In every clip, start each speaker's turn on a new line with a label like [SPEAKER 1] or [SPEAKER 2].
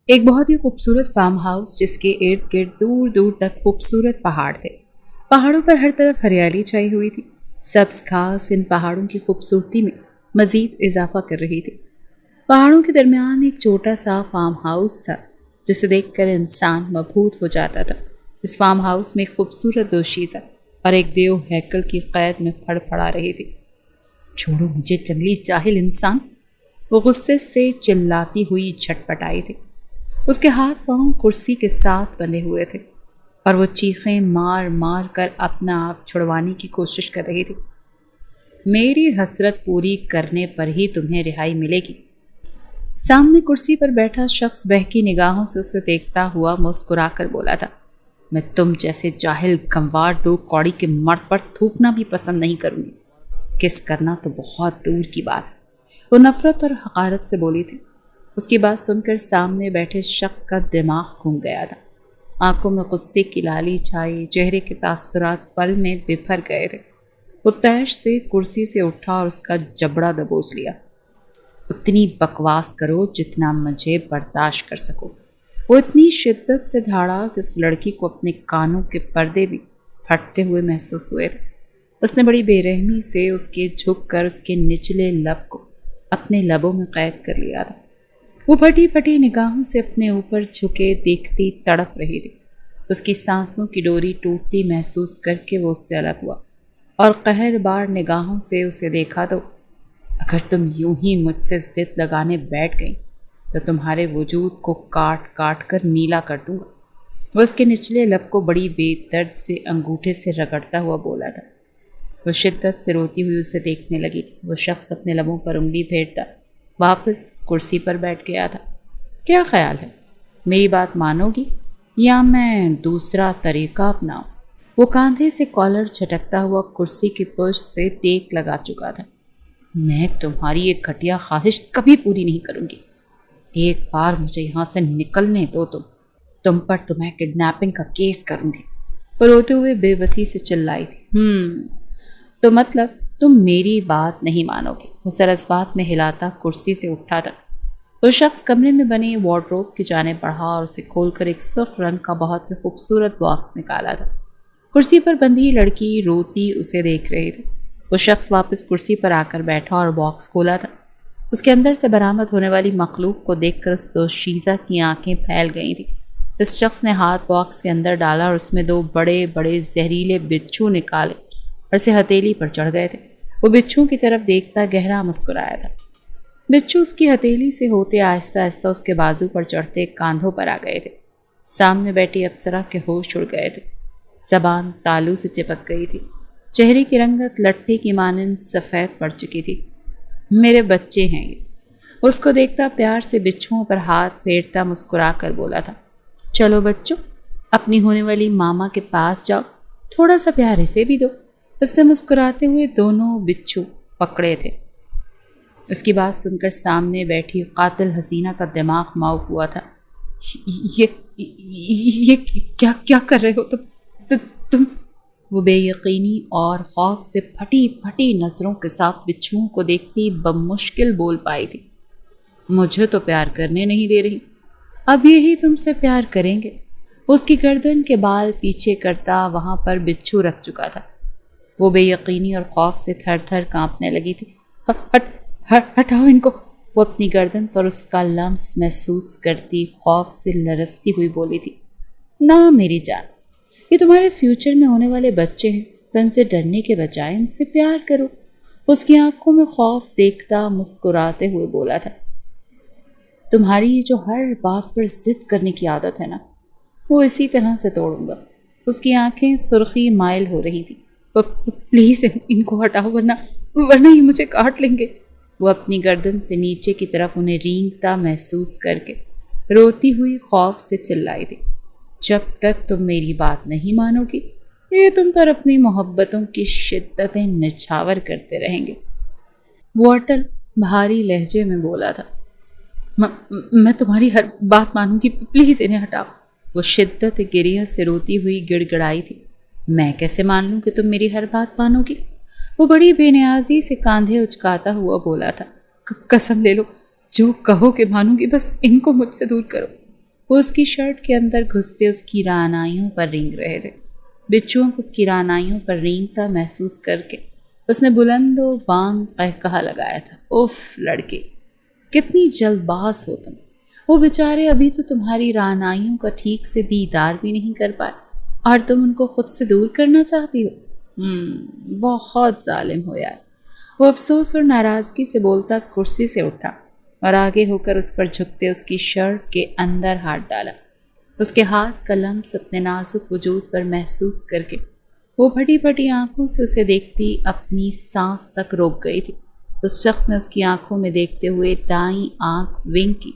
[SPEAKER 1] ایک بہت ہی خوبصورت فارم ہاؤس جس کے ارد گرد دور دور تک خوبصورت پہاڑ تھے۔ پہاڑوں پر ہر طرف ہریالی چھائی ہوئی تھی۔ سبز گھاس ان پہاڑوں کی خوبصورتی میں مزید اضافہ کر رہی تھی۔ پہاڑوں کے درمیان ایک چھوٹا سا فارم ہاؤس تھا جسے دیکھ کر انسان مبہوت ہو جاتا تھا۔ اس فارم ہاؤس میں ایک خوبصورت دوشیزہ اور ایک دیو ہیکل کی قید میں پھڑ پھڑا رہی تھی۔ چھوڑو مجھے جنگلی جاہل انسان، وہ غصے سے چلاتی ہوئی جھٹ آئی تھی۔ اس کے ہاتھ پاؤں کرسی کے ساتھ بندھے ہوئے تھے اور وہ چیخیں مار مار کر اپنا آپ چھڑوانے کی کوشش کر رہی تھی۔ میری حسرت پوری کرنے پر ہی تمہیں رہائی ملے گی۔ سامنے کرسی پر بیٹھا شخص بہکی نگاہوں سے اسے دیکھتا ہوا مسکرا کر بولا تھا، میں تم جیسے جاہل گنوار دو کوڑی کے مرد پر تھوکنا بھی پسند نہیں کروں گی۔ کس کرنا تو بہت دور کی بات ہے، وہ نفرت اور حقارت سے بولی تھی۔ اس کی بات سن کر سامنے بیٹھے شخص کا دماغ گھوم گیا تھا۔ آنکھوں میں غصے کی لالی چھائی، چہرے کے تاثرات پل میں بفر گئے تھے۔ وہ تیش سے کرسی سے اٹھا اور اس کا جبڑا دبوچ لیا۔ اتنی بکواس کرو جتنا مجھے برداشت کر سکو۔ وہ اتنی شدت سے دھاڑا کہ اس لڑکی کو اپنے کانوں کے پردے بھی پھٹتے ہوئے محسوس ہوئے تھے۔ اس نے بڑی بے رحمی سے اس کے جھک کر اس کے نچلے لب کو اپنے لبوں میں قید کر لیا تھا۔ وہ پھٹی پھٹی نگاہوں سے اپنے اوپر جھکے دیکھتی تڑپ رہی تھی۔ اس کی سانسوں کی ڈوری ٹوٹتی محسوس کر کے وہ اس سے الگ ہوا اور قہر بار نگاہوں سے اسے دیکھا تو، اگر تم یوں ہی مجھ سے ضد لگانے بیٹھ گئی تو تمہارے وجود کو کاٹ کاٹ کر نیلا کر دوں گا۔ وہ اس کے نچلے لب کو بڑی بے درد سے انگوٹھے سے رگڑتا ہوا بولا تھا۔ وہ شدت سے روتی ہوئی اسے دیکھنے لگی تھی۔ وہ شخص اپنے لبوں پر انگلی پھیرتا واپس کرسی پر بیٹھ گیا تھا۔ کیا خیال ہے، میری بات مانو گی یا میں دوسرا طریقہ اپناؤں؟ وہ کاندھے سے کالر جھٹکتا ہوا کرسی کی پشت سے ٹیک لگا چکا تھا۔ میں تمہاری ایک گھٹیا خواہش کبھی پوری نہیں کروں گی۔ ایک بار مجھے یہاں سے نکلنے دو، تم پر تو میں کڈنیپنگ کا کیس کروں گی۔ وہ روتے ہوئے بے بسی سے چلائی تھی۔ تو مطلب تم میری بات نہیں مانو گے؟ وہ سر اس بات میں ہلاتا کرسی سے اٹھا تھا۔ وہ شخص کمرے میں بنے وارڈروب کی جانب بڑھا اور اسے کھول کر ایک سرخ رنگ کا بہت ہی خوبصورت باکس نکالا تھا۔ کرسی پر بندھی لڑکی روتی اسے دیکھ رہی تھی۔ وہ شخص واپس کرسی پر آ کر بیٹھا اور باکس کھولا تھا۔ اس کے اندر سے برآمد ہونے والی مخلوق کو دیکھ کر اس دوشیزہ کی آنکھیں پھیل گئی تھیں۔ اس شخص نے ہاتھ باکس کے اندر ڈالا اور اس میں دو بڑے بڑے زہریلے بچھو نکالے اور اسے ہتھیلی پر چڑھ گئے تھے۔ وہ بچھو کی طرف دیکھتا گہرا مسکرایا تھا۔ بچھو اس کی ہتھیلی سے ہوتے آہستہ آہستہ اس کے بازو پر چڑھتے کاندھوں پر آ گئے تھے۔ سامنے بیٹھی اپسرا کے ہوش اڑ گئے تھے۔ زبان تالو سے چپک گئی تھی۔ چہرے کی رنگت لٹھے کی مانند سفید پڑ چکی تھی۔ میرے بچے ہیں یہ، اس کو دیکھتا پیار سے بچھوؤں پر ہاتھ پھیرتا مسکرا کر بولا تھا۔ چلو بچوں، اپنی ہونے والی ماما کے پاس جاؤ، تھوڑا سا پیار اسے بھی دو۔ اس سے مسکراتے ہوئے دونوں بچھو پکڑے تھے۔ اس کی بات سن کر سامنے بیٹھی قاتل حسینہ کا دماغ معاف ہوا تھا۔ یہ کیا کر رہے ہو تم؟ وہ بے یقینی اور خوف سے پھٹی پھٹی نظروں کے ساتھ بچھوؤں کو دیکھتی بمشکل بول پائی تھی۔ مجھے تو پیار کرنے نہیں دے رہی، اب یہی تم سے پیار کریں گے۔ اس کی گردن کے بال پیچھے کرتا وہاں پر بچھو رکھ چکا تھا۔ وہ بے یقینی اور خوف سے تھر تھر کانپنے لگی تھی۔ ہٹاؤ ان کو، وہ اپنی گردن پر اس کا لمس محسوس کرتی خوف سے لرزتی ہوئی بولی تھی۔ نہ میری جان، یہ تمہارے فیوچر میں ہونے والے بچے ہیں، تو ان سے ڈرنے کے بجائے ان سے پیار کرو۔ اس کی آنکھوں میں خوف دیکھتا مسکراتے ہوئے بولا تھا۔ تمہاری یہ جو ہر بات پر ضد کرنے کی عادت ہے نا، وہ اسی طرح سے توڑوں گا۔ اس کی آنکھیں سرخی مائل ہو رہی تھی۔ پلیز ان کو ہٹاؤ ورنہ یہ مجھے کاٹ لیں گے۔ وہ اپنی گردن سے نیچے کی طرف انہیں رینگتا محسوس کر کے روتی ہوئی خوف سے چلائی تھی۔ جب تک تم میری بات نہیں مانو گی، یہ تم پر اپنی محبتوں کی شدتیں نچھاور کرتے رہیں گے۔ وہ اٹل بھاری لہجے میں بولا تھا۔ میں تمہاری ہر بات مانوں گی، پلیز انہیں ہٹاؤ۔ وہ شدت گریہ سے روتی ہوئی گڑ گڑائی تھی۔ میں کیسے مان لوں کہ تم میری ہر بات مانو گی؟ وہ بڑی بے نیازی سے کاندھے اچکاتا ہوا بولا تھا۔ قسم لے لو، جو کہو کہ مانوں گی، بس ان کو مجھ سے دور کرو۔ وہ اس کی شرٹ کے اندر گھستے اس کی رعنائیوں پر رینگ رہے تھے۔ بچوؤں کو اس کی رعنائیوں پر رینگتا محسوس کر کے اس نے بلند و بانگ قہقہا لگایا تھا، اف لڑکے، کتنی جلد باز ہو تم، وہ بیچارے ابھی تو تمہاری رعنائیوں کا ٹھیک سے دیدار بھی نہیں کر پائے اور تم ان کو خود سے دور کرنا چاہتی ہو۔ بہت ظالم ہو یار۔ وہ افسوس اور ناراضگی سے بولتا کرسی سے اٹھا اور آگے ہو کر اس پر جھکتے اس کی شرٹ کے اندر ہاتھ ڈالا۔ اس کے ہاتھ کا لمس اپنے نازک وجود پر محسوس کر کے وہ پھٹی پھٹی آنکھوں سے اسے دیکھتی اپنی سانس تک روک گئی تھی۔ اس شخص نے اس کی آنکھوں میں دیکھتے ہوئے دائیں آنکھ ونک کی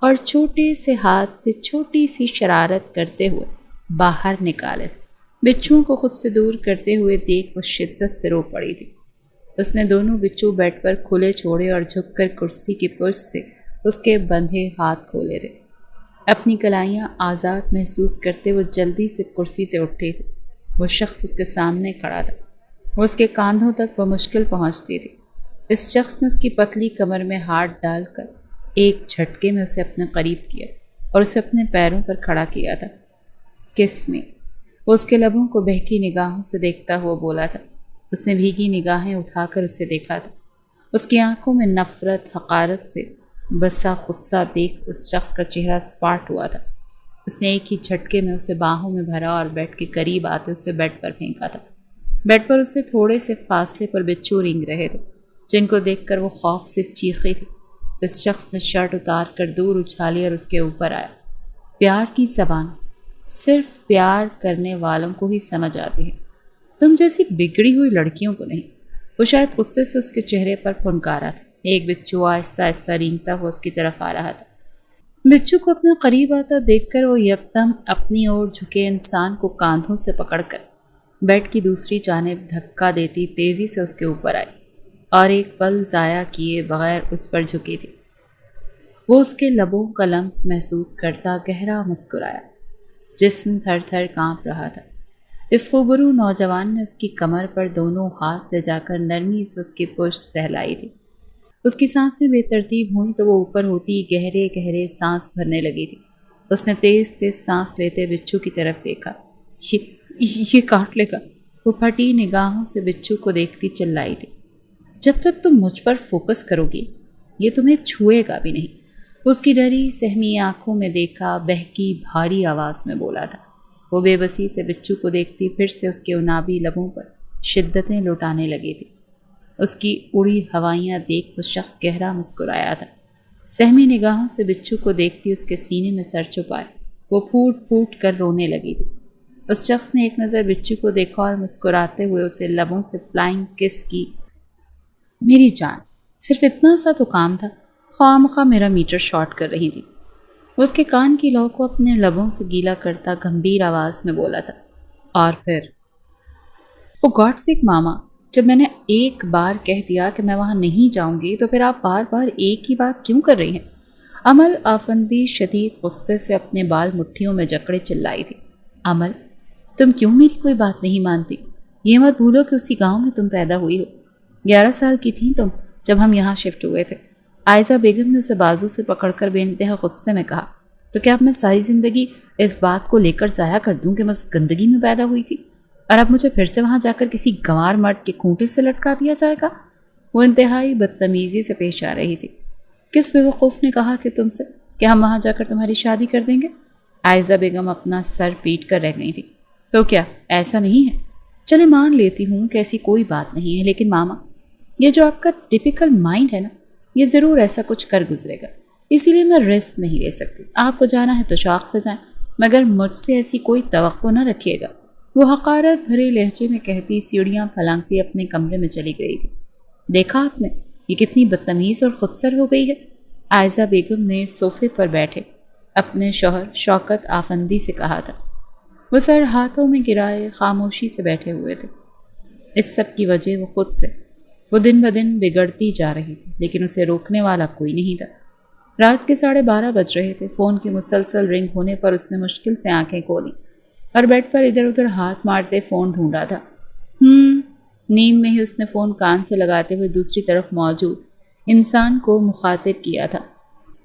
[SPEAKER 1] اور چھوٹے سے ہاتھ سے چھوٹی سی شرارت کرتے ہوئے باہر نکالے تھے۔ بچھوؤں کو خود سے دور کرتے ہوئے دیکھ وہ شدت سے رو پڑی تھی۔ اس نے دونوں بچھو بیڈ پر کھلے چھوڑے اور جھک کر کرسی کی پشت سے اس کے بندھے ہاتھ کھولے تھے۔ اپنی کلائیاں آزاد محسوس کرتے وہ جلدی سے کرسی سے اٹھے تھے۔ وہ شخص اس کے سامنے کھڑا تھا۔ وہ اس کے کاندھوں تک بمشکل پہنچتی تھی۔ اس شخص نے اس کی پتلی کمر میں ہاتھ ڈال کر ایک جھٹکے میں اسے اپنے قریب کیا اور اسے اپنے پیروں پر کھڑا کیا تھا۔ کس میں؟ وہ اس کے لبوں کو بہکی نگاہوں سے دیکھتا ہوا بولا تھا۔ اس نے بھیگی نگاہیں اٹھا کر اسے دیکھا تھا۔ اس کی آنکھوں میں نفرت، حقارت سے بسا غصہ دیکھ اس شخص کا چہرہ سپاٹ ہوا تھا۔ اس نے ایک ہی جھٹکے میں اسے باہوں میں بھرا اور بیڈ کے قریب آتے اسے بیڈ پر پھینکا تھا۔ بیڈ پر اسے تھوڑے سے فاصلے پر بچھو رینگ رہے تھے جن کو دیکھ کر وہ خوف سے چیخی تھی۔ اس شخص نے شرٹ اتار کر دور اچھالی اور اس کے اوپر آیا۔ پیار کی زبان صرف پیار کرنے والوں کو ہی سمجھ آتی ہے، تم جیسی بگڑی ہوئی لڑکیوں کو نہیں۔ وہ شاید غصے سے اس کے چہرے پر پھنکارا تھا۔ ایک بچھو آہستہ آہستہ رینگتا ہوا اس کی طرف آ رہا تھا۔ بچھو کو اپنے قریب آتا دیکھ کر وہ یکدم اپنی اور جھکے انسان کو کاندھوں سے پکڑ کر بیڈ کی دوسری جانب دھکا دیتی تیزی سے اس کے اوپر آئی اور ایک پل ضائع کیے بغیر اس پر جھکی تھی۔ وہ اس کے لبوں کا لمس محسوس کرتا گہرا مسکرایا۔ جسم تھر تھر کانپ رہا تھا۔ اس خوبرو نوجوان نے اس کی کمر پر دونوں ہاتھ لے جا کر نرمی سے اس کی پشت سہلائی تھی۔ اس کی سانسیں بے ترتیب ہوئیں تو وہ اوپر ہوتی گہرے گہرے سانس بھرنے لگی تھی۔ اس نے تیز تیز سانس لیتے بچھو کی طرف دیکھا۔ یہ کاٹ لے گا۔ وہ پھٹی نگاہوں سے بچھو کو دیکھتی چلائی تھی۔ جب تک تم مجھ پر فوکس کرو گی یہ تمہیں چھوئے گا بھی نہیں۔ اس کی ڈری سہمی آنکھوں میں دیکھا بہکی بھاری آواز میں بولا تھا۔ وہ بے بسی سے بچو کو دیکھتی پھر سے اس کے عنابی لبوں پر شدتیں لوٹانے لگی تھی۔ اس کی اڑی ہوائیاں دیکھ وہ شخص گہرا مسکرایا تھا۔ سہمی نگاہوں سے بچو کو دیکھتی اس کے سینے میں سر چھپائے وہ پھوٹ پھوٹ کر رونے لگی تھی۔ اس شخص نے ایک نظر بچو کو دیکھا اور مسکراتے ہوئے اسے لبوں سے فلائنگ کس کی۔ میری جان، صرف اتنا سا تو کام تھا، خواہ مخواہ میرا میٹر شارٹ کر رہی تھی۔ وہ اس کے کان کی لو کو اپنے لبوں سے گیلا کرتا گمبھیر آواز میں بولا تھا۔ اور پھر فور گاڈ سیک ماما، جب میں نے ایک بار کہہ دیا کہ میں وہاں نہیں جاؤں گی تو پھر آپ بار بار ایک ہی بات کیوں کر رہی ہیں؟ امل آفندی شدید غصے سے اپنے بال مٹھیوں میں جکڑے چلائی تھی۔ امل، تم کیوں میری کوئی بات نہیں مانتی؟ یہ مت بھولو کہ اسی گاؤں میں تم پیدا ہوئی ہو۔ 11 سال کی تھیں تم جب ہم یہاں شفٹ ہوئے تھے۔ عائزہ بیگم نے اسے بازو سے پکڑ کر بے انتہا غصے میں کہا۔ تو کیا اب میں ساری زندگی اس بات کو لے کر ضائع کر دوں کہ میں اس گندگی میں پیدا ہوئی تھی اور اب مجھے پھر سے وہاں جا کر کسی گنوار مرد کے کھونٹے سے لٹکا دیا جائے گا؟ وہ انتہائی بدتمیزی سے پیش آ رہی تھی۔ کس بیوقوف نے کہا کہ تم سے کہ ہم وہاں جا کر تمہاری شادی کر دیں گے؟ عائزہ بیگم اپنا سر پیٹ کر رہ گئی تھی۔ تو کیا ایسا نہیں ہے؟ چلے مان لیتی ہوں کہ ایسی کوئی بات نہیں ہے، لیکن ماما، یہ جو آپ کا ٹپیکل مائنڈ ہے نا، یہ ضرور ایسا کچھ کر گزرے گا، اسی لیے میں رسک نہیں لے سکتی۔ آپ کو جانا ہے تو شوق سے جائیں، مگر مجھ سے ایسی کوئی توقع نہ رکھیے گا۔ وہ حقارت بھرے لہجے میں کہتی سیڑھیاں پھلانگتی اپنے کمرے میں چلی گئی تھی۔ دیکھا آپ نے یہ کتنی بدتمیز اور خودسر ہو گئی ہے؟ عائزہ بیگم نے صوفے پر بیٹھے اپنے شوہر شوکت آفندی سے کہا تھا۔ وہ سر ہاتھوں میں گرائے خاموشی سے بیٹھے ہوئے تھے۔ اس سب کی وجہ وہ خود تھے۔ وہ دن بدن بگڑتی جا رہی تھی لیکن اسے روکنے والا کوئی نہیں تھا۔ رات کے 12:30 بج رہے تھے۔ فون کے مسلسل رنگ ہونے پر اس نے مشکل سے آنکھیں کھولیں اور بیڈ پر ادھر ادھر ہاتھ مارتے فون ڈھونڈا تھا۔ نیند میں ہی اس نے فون کان سے لگاتے ہوئے دوسری طرف موجود انسان کو مخاطب کیا تھا۔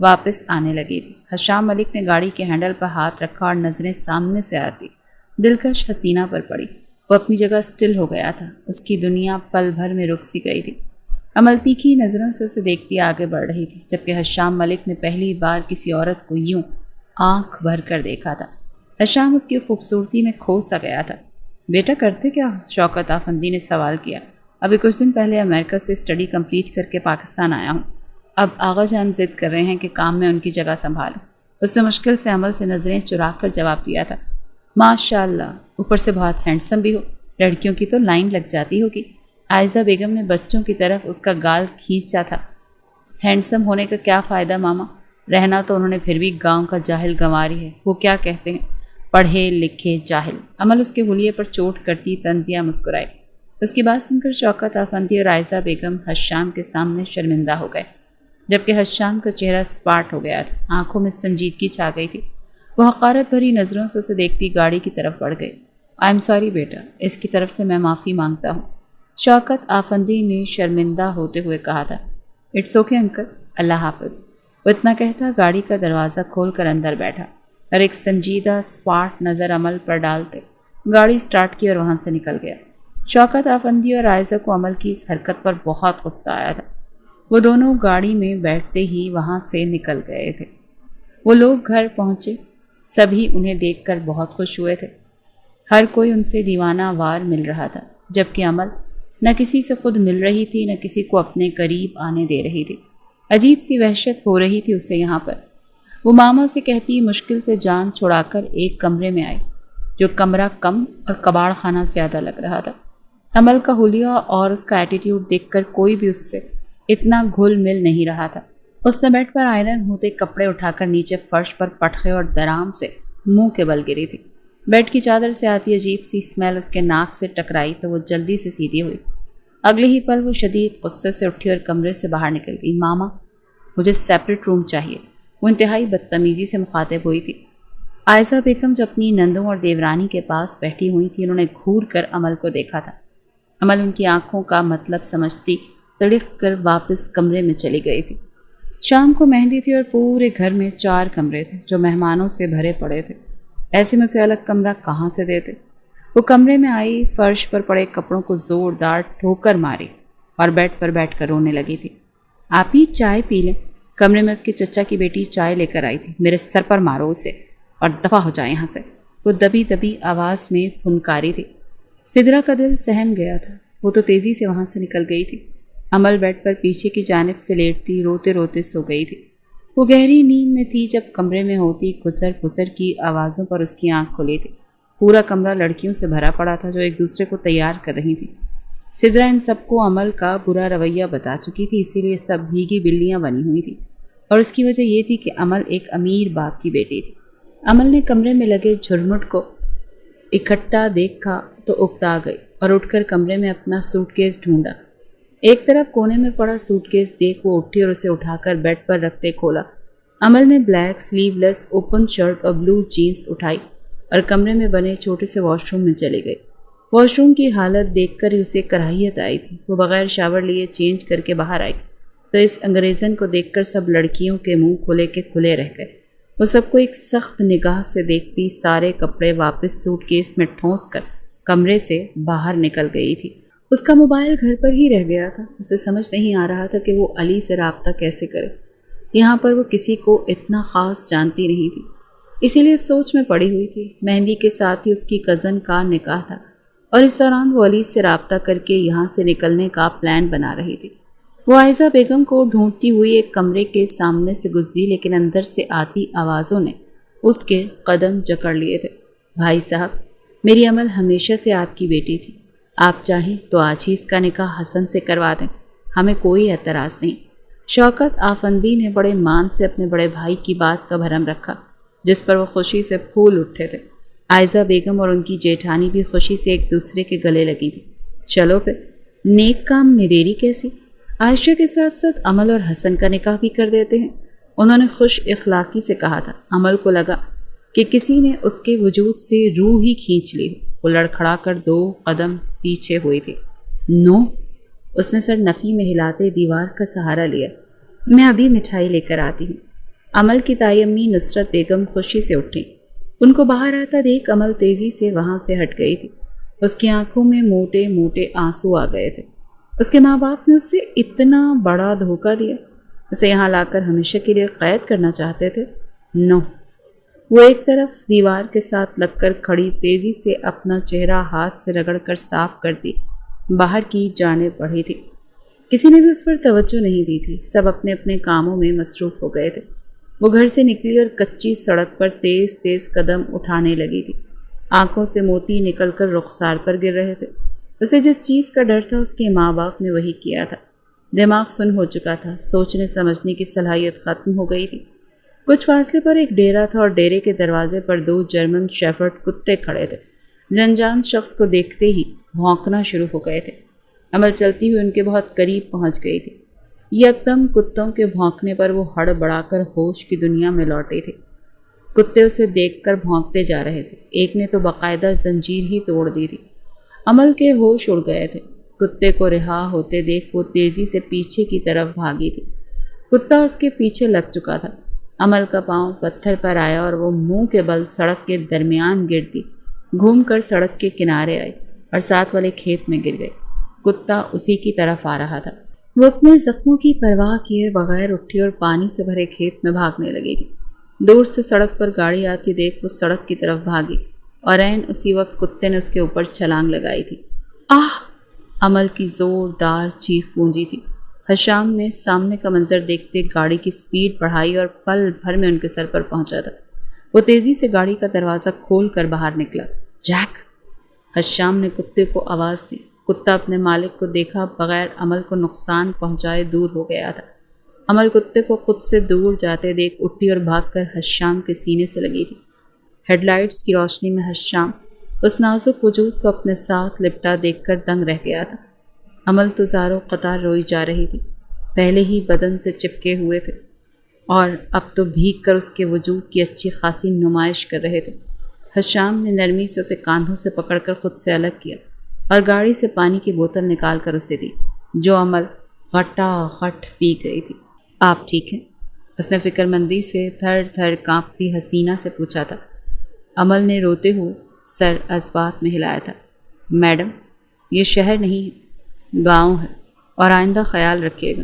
[SPEAKER 1] واپس آنے لگی تھی۔ حشام ملک نے گاڑی کے ہینڈل پر ہاتھ رکھا اور نظریں سامنے سے آتی دلکش حسینہ پر پڑی۔ وہ اپنی جگہ سٹل ہو گیا تھا، اس کی دنیا پل بھر میں رک سی گئی تھی۔ عمل تیکھی نظروں سے اسے دیکھتی آگے بڑھ رہی تھی، جبکہ حشام ملک نے پہلی بار کسی عورت کو یوں آنکھ بھر کر دیکھا تھا۔ حشام اس کی خوبصورتی میں کھو سا گیا تھا۔ بیٹا کرتے کیا ہو؟ شوکت آفندی نے سوال کیا۔ ابھی کچھ دن پہلے امریکہ سے اسٹڈی کمپلیٹ کر کے پاکستان آیا ہوں۔ اب آغا جان ضد کر رہے ہیں کہ کام میں ان کی جگہ سنبھالوں۔ اس نے مشکل سے عمل سے نظریں چرا کر جواب دیا تھا۔ ماشاء اللہ، اوپر سے بہت ہینڈسم بھی ہو، لڑکیوں کی تو لائن لگ جاتی ہوگی۔ عائزہ بیگم نے بچوں کی طرف اس کا گال کھینچا تھا۔ ہینڈسم ہونے کا کیا فائدہ ماما؟ رہنا تو انہوں نے پھر بھی گاؤں کا جاہل گنواری ہے۔ وہ کیا کہتے ہیں، پڑھے لکھے جاہل۔ عمل اس کے حلیے پر چوٹ کرتی طنزیہ مسکرائی۔ اس کی بات سن کر شوکت آفندی اور عائزہ بیگم حشام کے سامنے شرمندہ ہو گئے، جبکہ حشام کا چہرہ سپاٹ ہو گیا تھا، آنکھوں میں سنجیدگی چھا گئی تھی۔ وہ حقارت بھری نظروں سے اسے دیکھتی گاڑی کی طرف بڑھ گئی۔ آئی ایم سوری بیٹا، اس کی طرف سے میں معافی مانگتا ہوں، شوکت آفندی نے شرمندہ ہوتے ہوئے کہا تھا۔ اٹس اوکے انکل، اللہ حافظ۔ وہ اتنا کہتا گاڑی کا دروازہ کھول کر اندر بیٹھا اور ایک سنجیدہ سپاٹ نظر عمل پر ڈالتے گاڑی سٹارٹ کی اور وہاں سے نکل گیا۔ شوکت آفندی اور عائزہ کو عمل کی اس حرکت پر بہت غصہ آیا تھا۔ وہ دونوں گاڑی میں بیٹھتے ہی وہاں سے نکل گئے تھے۔ وہ لوگ گھر پہنچے، سبھی انہیں دیکھ کر بہت خوش ہوئے تھے۔ ہر کوئی ان سے دیوانہ وار مل رہا تھا، جبکہ عمل نہ کسی سے خود مل رہی تھی، نہ کسی کو اپنے قریب آنے دے رہی تھی۔ عجیب سی وحشت ہو رہی تھی اسے یہاں پر۔ وہ ماما سے کہتی مشکل سے جان چھڑا کر ایک کمرے میں آئی، جو کمرہ کم اور کباڑ خانہ زیادہ لگ رہا تھا۔ عمل کا حلیہ اور اس کا ایٹیٹیوڈ دیکھ کر کوئی بھی اس سے اتنا گھل مل نہیں رہا تھا۔ اس نے بیڈ پر آئرن ہوتے کپڑے اٹھا کر نیچے فرش پر پٹخے اور درام سے منہ کے بل گری تھی۔ بیڈ کی چادر سے آتی عجیب سی اسمیل اس کے ناک سے ٹکرائی تو وہ جلدی سے سیدھی ہوئی۔ اگلے ہی پل وہ شدید غصے سے اٹھی اور کمرے سے باہر نکل گئی۔ ماما، مجھے سیپریٹ روم چاہیے۔ وہ انتہائی بدتمیزی سے مخاطب ہوئی تھی۔ عائزہ بیگم جو اپنی نندوں اور دیورانی کے پاس بیٹھی ہوئی تھی، انہوں نے گھور کر عمل کو دیکھا تھا۔ عمل ان کی آنکھوں کا مطلب سمجھتی تڑک کر واپس کمرے میں چلی گئی تھی۔ شام کو مہندی تھی اور پورے گھر میں 4 کمرے تھے جو مہمانوں سے بھرے پڑے تھے۔ ایسے میں اسے الگ کمرہ کہاں سے دیتے؟ وہ کمرے میں آئی، فرش پر پڑے کپڑوں کو زوردار ٹھوکر ماری اور بیڈ پر بیٹھ کر رونے لگی تھی۔ آپ ہی چائے پی لیں۔ کمرے میں اس کی چچا کی بیٹی چائے لے کر آئی تھی۔ میرے سر پر مارو اسے اور دفع ہو جائے یہاں سے، وہ دبی دبی آواز میں پھنکاری تھی۔ سدرا کا دل سہم گیا تھا، وہ تو تیزی سے وہاں سے نکل گئی تھی۔ عمل بیڈ پر پیچھے کی جانب سے لیٹتی روتے روتے سو گئی تھی۔ وہ گہری نیند میں تھی جب کمرے میں ہوتی خسر خسر کی آوازوں پر اس کی آنکھ کھلی تھی۔ پورا کمرہ لڑکیوں سے بھرا پڑا تھا جو ایک دوسرے کو تیار کر رہی تھی۔ سدرا ان سب کو عمل کا برا رویہ بتا چکی تھی، اسی لیے سب بھیگی بلیاں بنی ہوئی تھیں، اور اس کی وجہ یہ تھی کہ عمل ایک امیر باپ کی بیٹی تھی۔ عمل نے کمرے میں لگے جھرمٹ کو اکٹھا دیکھا تو اکتا گئی اور اٹھ کر کمرے میں اپنا سوٹ کیس ڈھونڈا۔ ایک طرف کونے میں پڑا سوٹ کیس دیکھ وہ اٹھی اور اسے اٹھا کر بیڈ پر رکھتے کھولا۔ عمل نے بلیک سلیو لیس اوپن شرٹ اور بلو جینز اٹھائی اور کمرے میں بنے چھوٹے سے واش روم میں چلی گئی۔ واش روم کی حالت دیکھ کر ہی اسے کراہیت آئی تھی۔ وہ بغیر شاور لیے چینج کر کے باہر آئی تو اس انگریزن کو دیکھ کر سب لڑکیوں کے منہ کھلے کے کھلے رہ گئے۔ وہ سب کو ایک سخت نگاہ سے دیکھتی سارے کپڑے واپس سوٹ کیس میں ٹھونس کر کمرے سے باہر نکل گئی تھی۔ اس کا موبائل گھر پر ہی رہ گیا تھا۔ اسے سمجھ نہیں آ رہا تھا کہ وہ علی سے رابطہ کیسے کرے۔ یہاں پر وہ کسی کو اتنا خاص جانتی نہیں تھی، اسی لیے سوچ میں پڑی ہوئی تھی۔ مہندی کے ساتھ ہی اس کی کزن کا نکاح تھا اور اس دوران وہ علی سے رابطہ کر کے یہاں سے نکلنے کا پلان بنا رہی تھی۔ وہ عائزہ بیگم کو ڈھونڈتی ہوئی ایک کمرے کے سامنے سے گزری، لیکن اندر سے آتی آوازوں نے اس کے قدم جکڑ لیے تھے۔ بھائی صاحب، میری عمل ہمیشہ سے آپ کی بیٹی تھی، آپ چاہیں تو آج ہی اس کا نکاح حسن سے کروا دیں، ہمیں کوئی اعتراض نہیں۔ شوکت آفندی نے بڑے مان سے اپنے بڑے بھائی کی بات کا بھرم رکھا، جس پر وہ خوشی سے پھول اٹھے تھے۔ عائزہ بیگم اور ان کی جیٹھانی بھی خوشی سے ایک دوسرے کے گلے لگی تھی۔ چلو پھر، نیک کام میں دیری کیسی؟ عائشہ کے ساتھ ساتھ عمل اور حسن کا نکاح بھی کر دیتے ہیں، انہوں نے خوش اخلاقی سے کہا تھا۔ عمل کو لگا کہ کسی نے اس کے وجود سے روح ہی کھینچ لی۔ وہ لڑکھڑا کر 2 قدم پیچھے ہوئی تھی۔ نو، اس نے سر نفی میں ہلاتے دیوار کا سہارا لیا۔ میں ابھی مٹھائی لے کر آتی ہوں۔ عمل کی تائی امی نصرت بیگم خوشی سے اٹھی۔ ان کو باہر آتا دیکھ عمل تیزی سے وہاں سے ہٹ گئی تھی۔ اس کی آنکھوں میں موٹے موٹے آنسو آ گئے تھے۔ اس کے ماں باپ نے اسے اتنا بڑا دھوکہ دیا، اسے یہاں لا کر ہمیشہ کے لیے قید کرنا چاہتے تھے۔ نو، وہ ایک طرف دیوار کے ساتھ لگ کر کھڑی تیزی سے اپنا چہرہ ہاتھ سے رگڑ کر صاف کرتی باہر کی جانب بڑھی تھی۔ کسی نے بھی اس پر توجہ نہیں دی تھی، سب اپنے اپنے کاموں میں مصروف ہو گئے تھے۔ وہ گھر سے نکلی اور کچی سڑک پر تیز تیز قدم اٹھانے لگی تھی۔ آنکھوں سے موتی نکل کر رخسار پر گر رہے تھے۔ اسے جس چیز کا ڈر تھا اس کے ماں باپ نے وہی کیا تھا۔ دماغ سن ہو چکا تھا، سوچنے سمجھنے کی صلاحیت ختم ہو گئی تھی۔ کچھ فاصلے پر ایک ڈیرا تھا اور ڈیرے کے دروازے پر 2 جرمن شیفرڈ کتے کھڑے تھے۔ جنجان شخص کو دیکھتے ہی بھونکنا شروع ہو گئے تھے۔ عمل چلتی ہوئی ان کے بہت قریب پہنچ گئی تھی۔ یکدم کتوں کے بھونکنے پر وہ ہڑ بڑا کر ہوش کی دنیا میں لوٹی تھی۔ کتے اسے دیکھ کر بھونکتے جا رہے تھے، ایک نے تو باقاعدہ زنجیر ہی توڑ دی تھی۔ عمل کے ہوش اڑ گئے تھے۔ کتے کو رہا ہوتے دیکھ وہ تیزی سے پیچھے کی طرف بھاگی تھی۔ کتا اس کے پیچھے لگ چکا تھا۔ عمل کا پاؤں پتھر پر آیا اور وہ منہ کے بل سڑک کے درمیان گرتی گھوم کر سڑک کے کنارے آئی اور ساتھ والے کھیت میں گر گئی۔ کتا اسی کی طرف آ رہا تھا۔ وہ اپنے زخموں کی پرواہ کیے بغیر اٹھی اور پانی سے بھرے کھیت میں بھاگنے لگی تھی۔ دور سے سڑک پر گاڑی آتی دیکھ وہ سڑک کی طرف بھاگی اور عین اسی وقت کتے نے اس کے اوپر چھلانگ لگائی تھی۔ آہ! عمل کی زوردار چیخ گونجی تھی۔ حشام نے سامنے کا منظر دیکھتے گاڑی کی سپیڈ بڑھائی اور پل بھر میں ان کے سر پر پہنچا تھا۔ وہ تیزی سے گاڑی کا دروازہ کھول کر باہر نکلا۔ جیک! حشام نے کتے کو آواز دی۔ کتا اپنے مالک کو دیکھا بغیر عمل کو نقصان پہنچائے دور ہو گیا تھا۔ عمل کتے کو خود سے دور جاتے دیکھ اٹھی اور بھاگ کر حشام کے سینے سے لگی تھی۔ ہیڈ لائٹس کی روشنی میں حشام اس نازک وجود کو اپنے ساتھ لپٹا دیکھ کر دنگ رہ گیا تھا۔ عمل تو زاروں قطار روئی جا رہی تھی، پہلے ہی بدن سے چپکے ہوئے تھے اور اب تو بھیگ کر اس کے وجود کی اچھی خاصی نمائش کر رہے تھے۔ حشام نے نرمی سے اسے کاندھوں سے پکڑ کر خود سے الگ کیا اور گاڑی سے پانی کی بوتل نکال کر اسے دی، جو عمل غٹا غٹ پی گئی تھی۔ آپ ٹھیک ہیں؟ اس نے فکر مندی سے تھر تھر کانپتی حسینہ سے پوچھا تھا۔ عمل نے روتے ہوئے سر اسبات میں ہلایا تھا۔ میڈم، یہ شہر نہیں ہے، گاؤں ہے، اور آئندہ خیال رکھیے گا،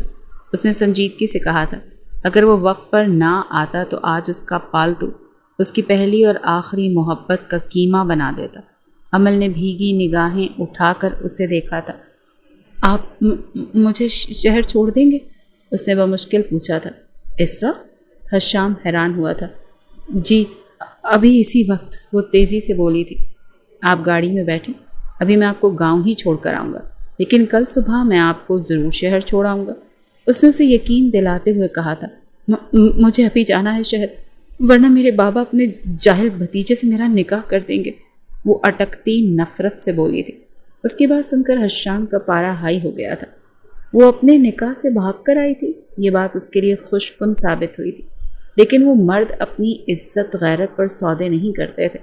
[SPEAKER 1] اس نے سنجیدگی سے کہا تھا۔ اگر وہ وقت پر نہ آتا تو آج اس کا پالتو اس کی پہلی اور آخری محبت کا قیمہ بنا دیتا۔ عمل نے بھیگی نگاہیں اٹھا کر اسے دیکھا تھا۔ آپ مجھے شہر چھوڑ دیں گے؟ اس نے بمشکل پوچھا تھا۔ اس وقت؟ حشام حیران ہوا تھا۔ جی، ابھی اسی وقت، وہ تیزی سے بولی تھی۔ آپ گاڑی میں بیٹھیں، ابھی میں آپ کو گاؤں ہی چھوڑ کر آؤں گا، لیکن کل صبح میں آپ کو ضرور شہر چھوڑ آؤں گا، اس نے اسے یقین دلاتے ہوئے کہا تھا۔ مجھے ابھی جانا ہے شہر، ورنہ میرے بابا اپنے جاہل بھتیجے سے میرا نکاح کر دیں گے، وہ اٹکتی نفرت سے بولی تھی۔ اس کی بات سن کر حشام کا پارا ہائی ہو گیا تھا۔ وہ اپنے نکاح سے بھاگ کر آئی تھی، یہ بات اس کے لیے خوش کن ثابت ہوئی تھی، لیکن وہ مرد اپنی عزت غیرت پر سودے نہیں کرتے تھے۔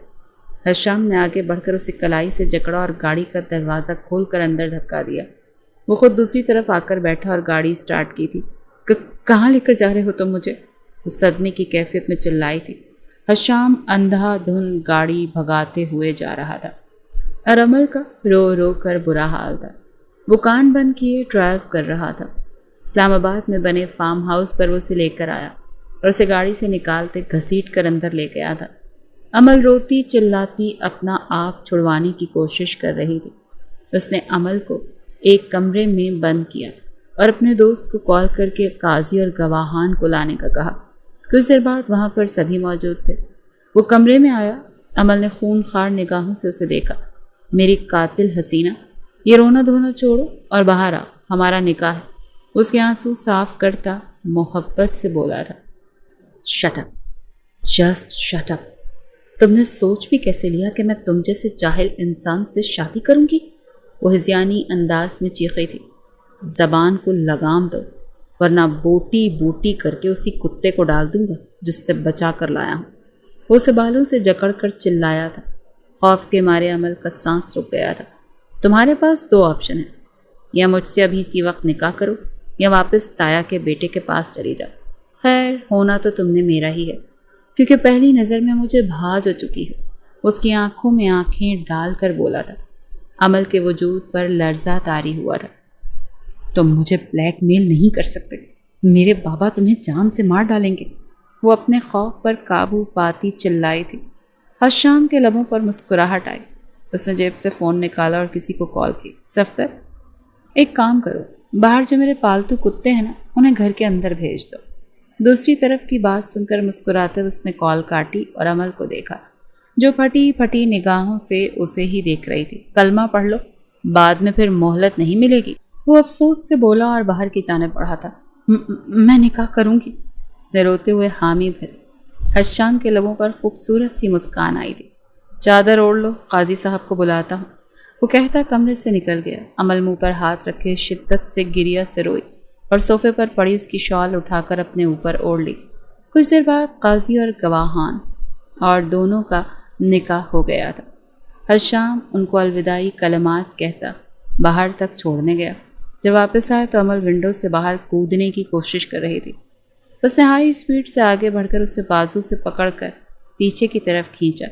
[SPEAKER 1] حشام نے آگے بڑھ کر اسے کلائی سے جکڑا اور گاڑی کا دروازہ کھول کر اندر دھکا دیا۔ وہ خود دوسری طرف آ کر بیٹھا اور گاڑی سٹارٹ کی تھی۔ کہاں لے کر جا رہے ہو تم مجھے؟ وہ صدمے کی کیفیت میں چلائی تھی۔ حشام اندھا دھند گاڑی بھگاتے ہوئے جا رہا تھا اور عمل کا رو رو کر برا حال تھا۔ وہ کان بند کیے ڈرائیو کر رہا تھا۔ اسلام آباد میں بنے فارم ہاؤس پر وہ اسے لے کر آیا اور اسے گاڑی سے نکالتے گھسیٹ کر اندر لے گیا تھا۔ عمل روتی چلاتی اپنا آپ چھڑوانے کی کوشش کر رہی تھی۔ اس نے عمل کو ایک کمرے میں بند کیا اور اپنے دوست کو کال کر کے قاضی اور گواہان کو لانے کا کہا۔ کچھ دیر بعد وہاں پر سبھی موجود تھے۔ وہ کمرے میں آیا۔ عمل نے خون خوار نگاہوں سے اسے دیکھا۔ میری قاتل حسینہ، یہ رونا دھونا چھوڑو اور باہر آؤ، ہمارا نکاح ہے، اس کے آنسو صاف کرتا محبت سے بولا تھا۔ Shut up, just shut up, تم نے سوچ بھی کیسے لیا کہ میں تم جیسے جاہل انسان سے شادی کروں گی؟ وہ ہذیانی انداز میں چیخی تھی۔ زبان کو لگام دو ورنہ بوٹی بوٹی کر کے اسی کتے کو ڈال دوں گا جس سے بچا کر لایا ہوں۔ وہ اسے بالوں سے جکڑ کر چلایا تھا۔ خوف کے مارے عمل کا سانس رک گیا تھا۔ تمہارے پاس 2 آپشن ہیں، یا مجھ سے ابھی اسی وقت نکاح کرو یا واپس تایا کے بیٹے کے پاس چلی جاؤ۔ خیر ہونا تو تم نے میرا ہی ہے، کیونکہ پہلی نظر میں مجھے بھا جو چکی ہے۔ اس کی آنکھوں میں آنکھیں ڈال کر بولا تھا۔ عمل کے وجود پر لرزہ طاری ہوا تھا۔ تم مجھے بلیک میل نہیں کر سکتے، میرے بابا تمہیں جان سے مار ڈالیں گے۔ وہ اپنے خوف پر قابو پاتی چلائی تھی۔ حشام کے لبوں پر مسکراہٹ آئی۔ اس نے جیب سے فون نکالا اور کسی کو کال کی۔ صفدر، ایک کام کرو، باہر جو میرے پالتو کتے ہیں نا، انہیں گھر کے اندر بھیج دو۔ دوسری طرف کی بات سن کر مسکراتے ہوئے اس نے کال کاٹی اور عمل کو دیکھا، جو پھٹی پھٹی نگاہوں سے اسے ہی دیکھ رہی تھی۔ کلمہ پڑھ لو، بعد میں پھر مہلت نہیں ملے گی، وہ افسوس سے بولا اور باہر کی جانب بڑھا تھا۔ میں نکاح کروں گی، اس نے روتے ہوئے حامی بھری۔ حشام کے لبوں پر خوبصورت سی مسکان آئی تھی۔ چادر اوڑھ لو، قاضی صاحب کو بلاتا ہوں، وہ کہتا کمرے سے نکل گیا۔ عمل منہ پر ہاتھ رکھے شدت سے گریا سے روئی اور صوفے پر پڑی اس کی شال اٹھا کر اپنے اوپر اوڑھ لی۔ کچھ دیر بعد قاضی اور گواہان اور دونوں کا نکاح ہو گیا تھا۔ حشام ان کو الوداعی کلمات کہتا باہر تک چھوڑنے گیا۔ جب واپس آئے تو عمل ونڈو سے باہر کودنے کی کوشش کر رہی تھی۔ اس نے ہائی اسپیڈ سے آگے بڑھ کر اسے بازو سے پکڑ کر پیچھے کی طرف کھینچا